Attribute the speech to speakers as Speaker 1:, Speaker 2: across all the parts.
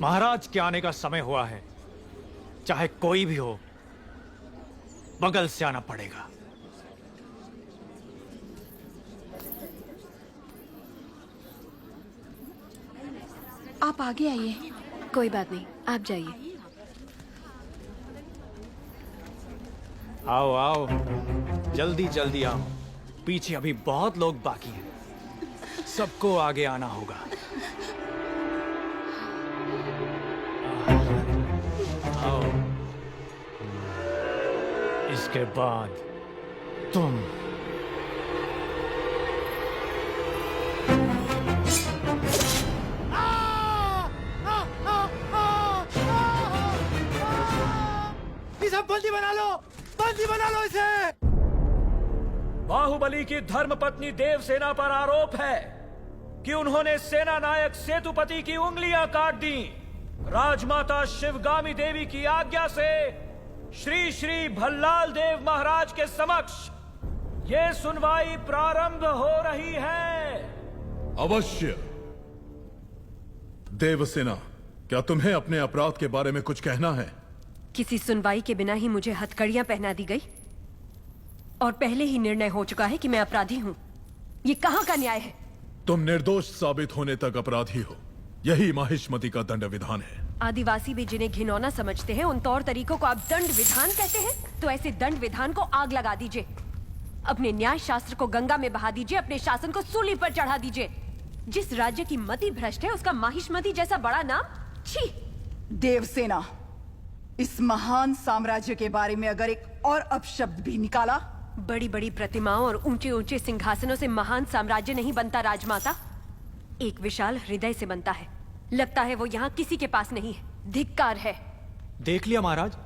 Speaker 1: महाराज के आने का समय हुआ है। चाहे कोई भी हो, बगल से आना पड़ेगा।
Speaker 2: आप आगे आइए।
Speaker 3: कोई बात नहीं, आप जाइए।
Speaker 1: आओ आओ, जल्दी जल्दी आओ। पीछे अभी बहुत लोग बाकी हैं। सबको आगे आना होगा। आओ। इसके बाद तुम।
Speaker 4: इसे बंदी बना लो, बंदी बना लो इसे।
Speaker 5: बाहुबली की धर्मपत्नी देवसेना पर आरोप है कि उन्होंने सेना नायक सेतुपति की उंगलियां काट दी। राजमाता शिवगामी देवी की आज्ञा से श्री श्री भल्लाल देव महाराज के समक्ष ये सुनवाई प्रारंभ हो रही है।
Speaker 6: अवश्य। देवसेना, क्या तुम्हें अपने अपराध के बारे में कुछ कहना है?
Speaker 3: किसी सुनवाई के बिना ही मुझे हथकड़ियां पहना दी गई और पहले ही निर्णय हो चुका है कि मैं अपराधी हूं। ये कहां का न्याय है?
Speaker 6: तुम निर्दोष साबित होने तक अपराधी हो। यही माहिष्मति का दंड विधान है।
Speaker 3: आदिवासी भी जिन्हें घिनौना समझते हैं, उन तौर तरीकों को आप दंड विधान कहते हैं? तो ऐसे दंड विधान को आग लगा दीजिए। अपने न्याय शास्त्र को गंगा में बहा दीजिए, अपने शासन को सूली पर चढ़ा दीजिए। जिस राज्य की मति भ्रष्ट है, उसका माहिष्मति जैसा बड़ा नाम? छी!
Speaker 2: देवसेना, इस महान साम्राज्य के बारे में अगर एक और अपशब्द भी निकाला।
Speaker 3: बड़ी बड़ी प्रतिमाओं और ऊंचे ऊंचे सिंहासनों से महान साम्राज्य नहीं बनता राजमाता, एक विशाल हृदय से बनता है। लगता है वो यहाँ किसी के पास नहीं है। धिक्कार है।
Speaker 1: देख लिया महाराज,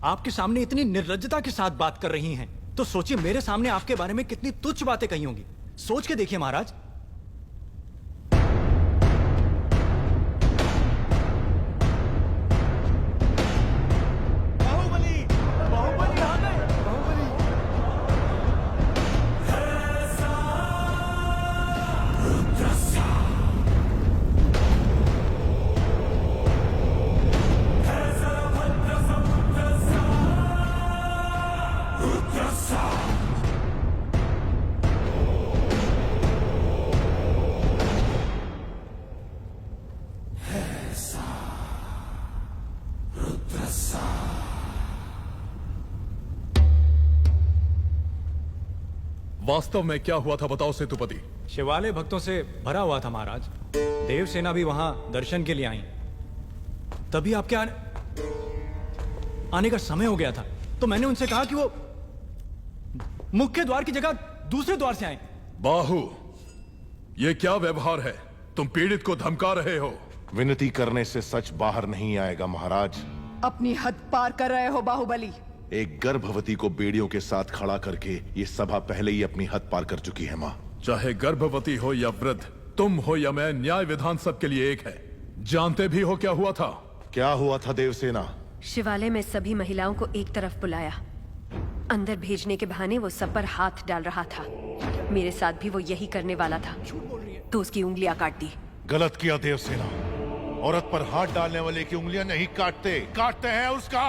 Speaker 1: आपके सामने इतनी निर्लज्जता के साथ बात कर रही हैं, तो सोचिए मेरे सामने आपके बारे में कितनी तुच्छ बातें कही होंगी। सोच के देखिए महाराज।
Speaker 6: वास्तव में क्या हुआ था बताओ सेतुपति।
Speaker 1: शिवालय भक्तों से भरा हुआ था महाराज। देवसेना भी वहां दर्शन के लिए आई। तभी आपके आने का समय हो गया था, तो मैंने उनसे कहा कि वो मुख्य द्वार की जगह दूसरे द्वार से आए।
Speaker 6: बाहु, ये क्या व्यवहार है? तुम पीड़ित को धमका रहे हो।
Speaker 7: विनती करने से सच बाहर नहीं आएगा महाराज।
Speaker 2: अपनी हद पार कर रहे हो बाहुबली।
Speaker 7: एक गर्भवती को बेड़ियों के साथ खड़ा करके ये सभा पहले ही अपनी हद पार कर चुकी है माँ।
Speaker 6: चाहे गर्भवती हो या वृद्ध, तुम हो या मैं, न्याय विधान सबके लिए एक है। जानते भी हो क्या हुआ था?
Speaker 7: क्या हुआ था देवसेना?
Speaker 3: शिवालय में सभी महिलाओं को एक तरफ बुलाया। अंदर भेजने के बहाने वो सब पर हाथ डाल रहा था। मेरे साथ भी वो यही करने वाला था, तो उसकी उंगलियां काट दी।
Speaker 7: गलत किया देवसेना। औरत पर हाथ डालने वाले की उंगलियां नहीं काटते, काटते हैं उसका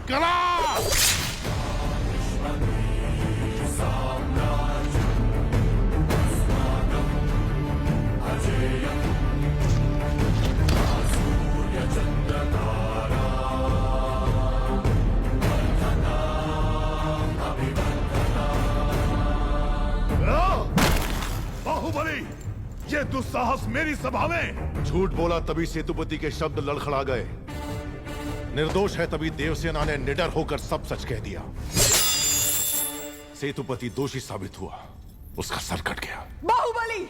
Speaker 7: गला।
Speaker 6: बाहुबली, ये दुस्साहस मेरी सभा में।
Speaker 7: झूठ बोला तभी सेतुपति के शब्द लड़खड़ा गए। निर्दोष है तभी देवसेना ने निडर होकर सब सच कह दिया। सेतुपति दोषी साबित हुआ, उसका सर कट गया।
Speaker 2: बाहुबली,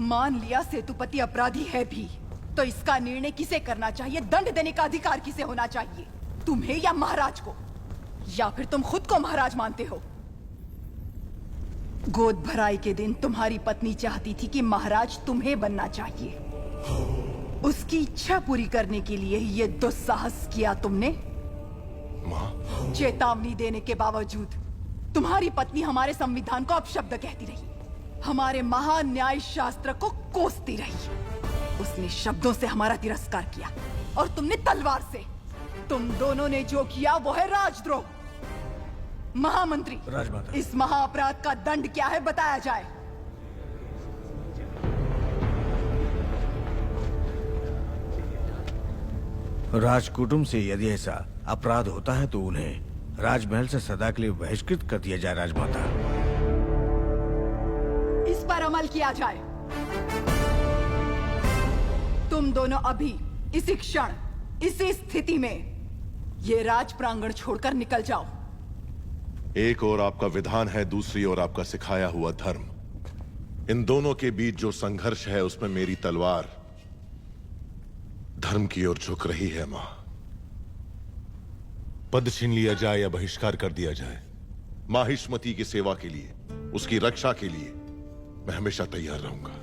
Speaker 2: मान लिया सेतुपति अपराधी है भी, तो इसका निर्णय किसे करना चाहिए, दंड देने का अधिकार किसे होना चाहिए? तुम्हें या महाराज को? या फिर तुम खुद को महाराज मानते हो? गोद भराई के दिन तुम्हारी पत्नी चाहती थी कि महाराज तुम्हें बनना चाहिए। उसकी इच्छा पूरी करने के लिए ये दुस्साहस किया तुमने।
Speaker 7: माँ,
Speaker 2: चेतावनी देने के बावजूद तुम्हारी पत्नी हमारे संविधान को अपशब्द कहती रही, हमारे महान न्याय शास्त्र को कोसती रही। उसने शब्दों से हमारा तिरस्कार किया और तुमने तलवार से। तुम दोनों ने जो किया वो है राजद्रोह। महामंत्री,
Speaker 5: राजमाता।
Speaker 2: इस महाअपराध का दंड क्या है बताया जाए।
Speaker 8: राजकुटुंब से यदि ऐसा अपराध होता है तो उन्हें राजमहल से सदा के लिए बहिष्कृत कर दिया जाए। राजमाता,
Speaker 2: इस पर अमल किया जाए। तुम दोनों अभी इसी क्षण इसी स्थिति में ये राज प्रांगण छोड़कर निकल जाओ।
Speaker 7: एक और आपका विधान है, दूसरी ओर आपका सिखाया हुआ धर्म। इन दोनों के बीच जो संघर्ष है उसमें मेरी तलवार धर्म की ओर झुक रही है। मां, पद छीन लिया जाए या बहिष्कार कर दिया जाए, माहिष्मती की सेवा के लिए, उसकी रक्षा के लिए मैं हमेशा तैयार रहूंगा।